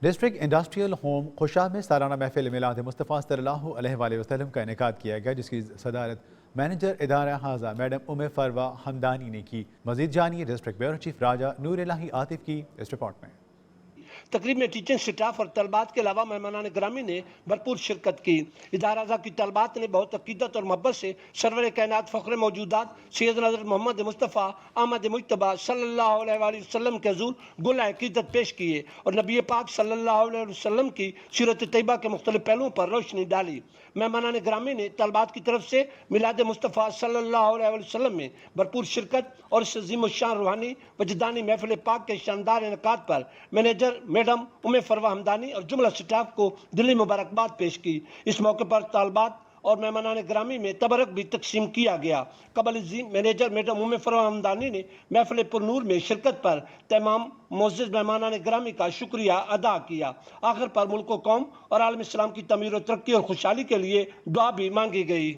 District industrial home خوشا میں سالانہ محفل میلاد مصطفیٰ صلی اللہ علیہ وآلہ وسلم کا انعقاد کیا گیا، جس کی صدارت مینیجر ادارہ حاضہ میڈم فروہ حمدانی نے کی۔ مزید جانیے ڈسٹرکٹ بیورو چیف راجہ نور الہی عاطف کی اس رپورٹ میں۔ تقریب میں ٹیچنگ سٹاف اور طلبات کے علاوہ مہمانان گرامی نے بھرپور شرکت کی۔ ادارہ اعضاء کی طلبات نے بہت عقیدت اور محبت سے سرور کائنات فخر موجودات سیدنا حضرت محمد مصطفیٰ احمد مجتبیٰ صلی اللہ علیہ وآلہ وسلم کے حضور گل عقیدت پیش کیے اور نبی پاک صلی اللہ علیہ وسلم کی سیرت طیبہ کے مختلف پہلوؤں پر روشنی ڈالی۔ مہمانان گرامی نے طلبات کی طرف سے میلاد مصطفیٰ صلی اللہ علیہ وسلم میں بھرپور شرکت اور اس عظیم الشان روحانی وجدانی محفل پاک کے شاندار انعقاد پر مینیجر میڈم فروہ حمدانی اور جملہ سٹاف کو دلی مبارکباد پیش کی۔ اس موقع پر طالبات اور مہمانان گرامی میں تبرک بھی تقسیم کیا گیا۔ قبل ازیں مینیجر میڈم فروہ حمدانی نے محفل پر نور میں شرکت پر تمام معزز مہمانان گرامی کا شکریہ ادا کیا۔ آخر پر ملک و قوم اور عالم اسلام کی تعمیر و ترقی اور خوشحالی کے لیے دعا بھی مانگی گئی۔